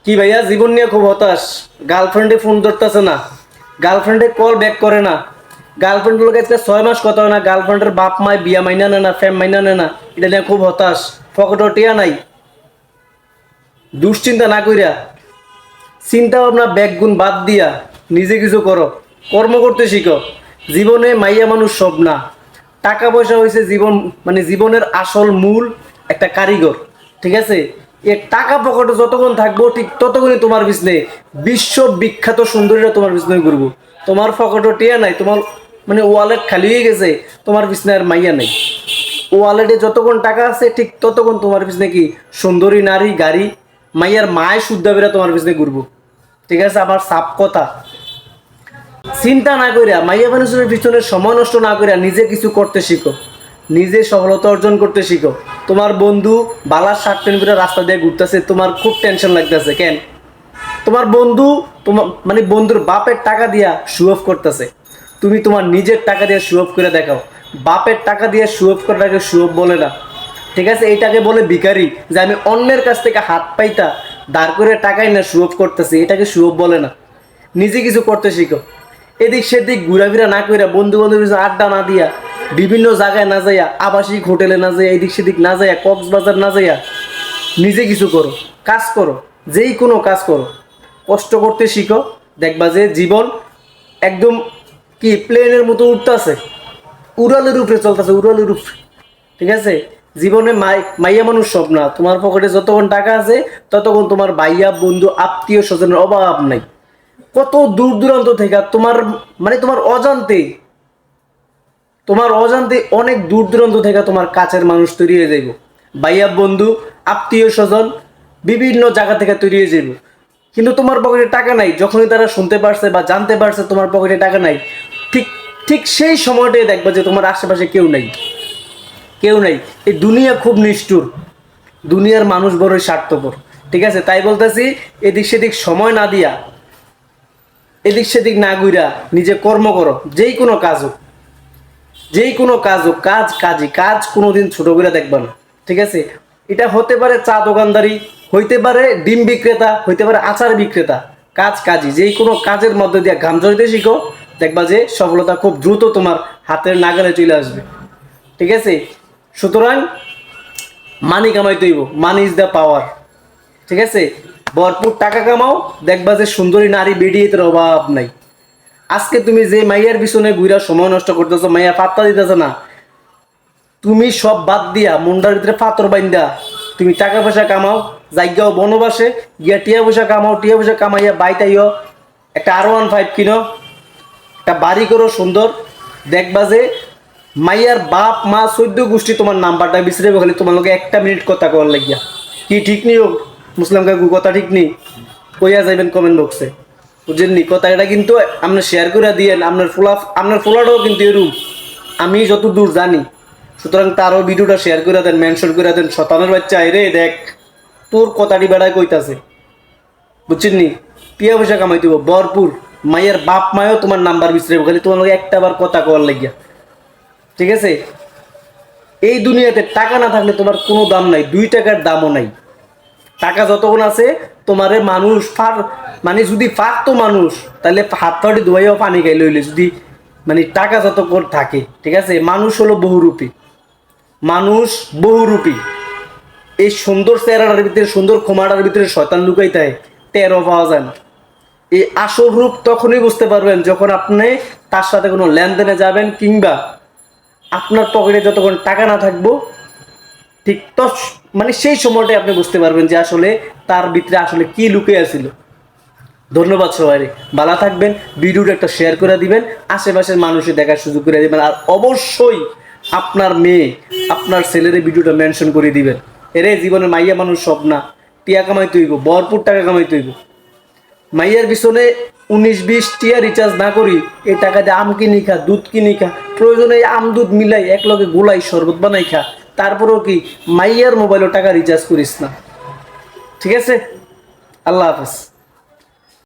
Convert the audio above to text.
কি ভাইয়া জীবন নিয়ে খুব হতাশ। গার্লফ্রেন্ডে ফোন ধরতেছে না, গার্লফ্রেন্ডে কল ব্যাক করে না, গার্লফ্রেন্ডের লোক আজকে 6 মাস কথা হয় না, গার্লফ্রেন্ডের বাপ মায় বিয়া মাইনা নেয় না, ফ্যাম মাইনা নেয় না। এটা নিয়ে খুব হতাশ। পকেটও টিয়া নাই। দুশ্চিন্তা না কইরা চিন্তা ভাবনা ব্যাকগুণ বাদ দিয়া নিজে কিছু করো, কর্ম করতে শিখো। জীবনে মাইয়া মানুষ সব না। টাকা পয়সা হয়েছে জীবন, মানে জীবনের আসল মূল একটা কারিগর। ঠিক আছে, এ টাকা পকেটে যতক্ষণ থাকবো ঠিক ততক্ষণই তোমার বিজনে বিশ্ব বিখ্যাত সুন্দরীরা তোমার বিজনে ঘুরবো। তোমার পকেটও টিয়া নাই, তোমার মানে ওয়ালেট খালি হয়ে গেছে, তোমার বিজনে আর মাইয়া নেই। ওয়ালেটে যতক্ষণ টাকা আছে ঠিক ততক্ষণ তোমার পিছনে কি সুন্দরী নারী গাড়ি মাইয়ার মায় শুদ্ধা বেরা তোমার পিছনে ঘুরবো। ঠিক আছে, আমার সাপ কথা। চিন্তা না করিয়া মাইয়া মানুষের পিছনে সময় নষ্ট না করিয়া নিজে কিছু করতে শিখো, নিজে সফলতা অর্জন করতে শিখো। তোমার বন্ধু বালার শার্ট প্যান্ট পরে রাস্তা দিয়ে ঘুরতেছে, তোমার খুব টেনশন লাগতেছে কেন? তোমার বন্ধু তোমার মানে বন্ধুর বাপের টাকা দিয়া শো অফ করতেছে, তুমি তোমার নিজের টাকা দিয়ে শো অফ করে দেখাও। বাপের টাকা দিয়ে শো অফ করাটাকে শো অফ বলে না। ঠিক আছে, এইটাকে বলে ভিখারি। যে আমি অন্যের কাছ থেকে হাত পাইতা দাঁড় করে টাকাই না শো অফ করতেছি, এটাকে শো অফ বলে না। নিজে কিছু করতে শিখো। এদিক সেদিক ঘোরাফেরা না কইরা, বন্ধু বান্ধবের আড্ডা না দিয়া, বিভিন্ন জায়গায় না যাইয়া, আবাসিক হোটেলে না যাইয়া, এদিক সেদিক না যাইয়া, কক্সবাজার না যাইয়া নিজে কিছু করো, কাজ করো, যেই কোনো কাজ করো, কষ্ট করতে শিখো। দেখবা যে জীবন একদম কি প্লেনের মতো উঠতেছে, উড়ালের উপরে চলতেছে, উড়ালের উপরে। ঠিক আছে, জীবনে মাইয়া মানুষ সব না। তোমার পকেটে যতক্ষণ টাকা আছে ততক্ষণ তোমার ভাইয়া বন্ধু আত্মীয় স্বজনের অভাব নাই। কত দূর দূরান্ত থেকে তোমার মানে তোমার অজান্তে অনেক দূর দূরান্ত থেকে তোমার কাছের মানুষ তৈরি হয়ে যাইব। ভাইয়া বন্ধু আত্মীয় স্বজন বিভিন্ন জায়গা থেকে তৈরি হয়ে যাইব। কিন্তু তোমার পকেটে টাকা নাই, যখনই তারা শুনতে পারছে বা জানতে পারছে তোমার পকেটে টাকা নাই, ঠিক ঠিক সেই সময়টাই দেখবা যে তোমার আশেপাশে কেউ নাই, কেউ নাই। এই দুনিয়া খুব নিষ্ঠুর, দুনিয়ার মানুষ বড়ই স্বার্থপর। ঠিক আছে, তাই বলতেছি এদিক সেদিক সময় না দিয়া, এদিক সেদিক না ঘুরা নিজে কর্ম করো। যেই কোনো কাজ হোক, যেই কোনো কাজ হোক, কাজ কাজই, কাজ কোনোদিন ছোট করে দেখবা না। ঠিক আছে, এটা হতে পারে চা দোকানদারি, হইতে পারে ডিম বিক্রেতা, হইতে পারে আচার বিক্রেতা। কাজ কাজই, যেই কোনো কাজের মধ্যে দিয়ে ঘাম ঝরাইতে শিখো, দেখবা যে সফলতা খুব দ্রুত তোমার হাতের নাগালে চলে আসবে। ঠিক আছে, সুতরাং মানি কামাইতে হইব, মানি ইজ দ্য পাওয়ার। ঠিক আছে, ভরপুর টাকা কামাও, দেখবা যে সুন্দরী নারী বেরিয়ে তোর অভাব নাই। আজকে তুমি যে মাইয়ার পিছনে ঘুরা সময় নষ্ট করতেছো, মাইয়া পাত্তা দিতেছে না, তুমি সব বাদ দিয়া মুন্ডার ভিতরে পাথর বাইন্দা তুমি টাকা পয়সা কামাও, জায়গাও বনবাসে গিয়া টিয়া পয়সা কামাও, টিয়া পয়সা কামাইয়া বাইতাইও, একটা R15 কিনো, একটা বাড়ি করো সুন্দর। দেখবা যে মাইয়ার বাপ মা 14 গোষ্ঠী তোমার নাম্বারটা বিছরে খালি তোমার লোকে 1 মিনিট কথা কওয়ার লাগিয়া। কি ঠিক নেই মুসলিম কাকু, কথা ঠিক নেই? কইয়া যাইবেন কমেন্ট বক্সে, বুঝেননি কথা? এটা কিন্তু আপনার শেয়ার করে দিয়েন। আপনার ফোলাটাও কিন্তু এরূপ, আমি যত দূর জানি। সুতরাং তারও ভিডিওটা শেয়ার করে দেন, মেনশন করে দেন। শতানের বাচ্চা রে দেখ তোর কথাটি বেড়ায় কইতাছে, বুঝছেন নি? টিয়া পয়সা কামাই দিব ভরপুর, মায়ের বাপ মায়ও তোমার নাম্বার বিছরে খালি তোমার লগে একটা বার কথা কওয়ার লাগিয়া। ঠিক আছে, এই দুনিয়াতে টাকা না থাকলে তোমার কোনো দাম নাই, 2 টাকার দামও নাই। টাকা যতক্ষণ আছে তোমারে মানুষ মানে যদি পারতো মানুষ, তাহলে হাত পাটি ধোয়াইও পানি খাই লইলে, যদি মানে টাকা যতক্ষণ থাকে। ঠিক আছে, মানুষ হলো বহুরূপী, মানুষ বহুরূপী। এই সুন্দর চেহারাটার ভিতরে, সুন্দর ক্ষমাটার ভিতরে শয়তান লুকাই থাকে, টেরও পাওয়া যায় না। এই আসল রূপ তখনই বুঝতে পারবেন যখন আপনি তার সাথে কোনো লেনদেনে যাবেন, কিংবা আপনার পকেটে যতক্ষণ টাকা না থাকবো, ঠিক তো মানে সেই সময়টাই আপনি বুঝতে পারবেন যে আসলে তার ভিতরে আসলে কি লুকিয়ে আছিল। ধন্যবাদ সবাই, ভালো থাকবেন। ভিডিওটা একটা শেয়ার করে দিবেন, আশেপাশের মানুষের দেখার সুযোগ করে দিবেন। আর অবশ্যই আপনার মেয়ে, আপনার ছেলের ভিডিওটা মেনশন করে দিবেন। এরে জীবনে মাইয়া মানুষ সব না, টিয়া কামাইতে হইব, ভরপুর টাকা কামাইতে হইব। মাইয়ার পিছনে 19-20 টিয়া রিচার্জ না করি, এই টাকা দিয়ে আম কিনি খা, দুধ কিনি খা, প্রয়োজনে আম দুধ মিলাই একলগে গোলাই শরবত বানাই খা। তারপরেও কি মাইয়ার মোবাইলও টাকা রিচার্জ করিস না। ঠিক আছে, আল্লাহ হাফেজ।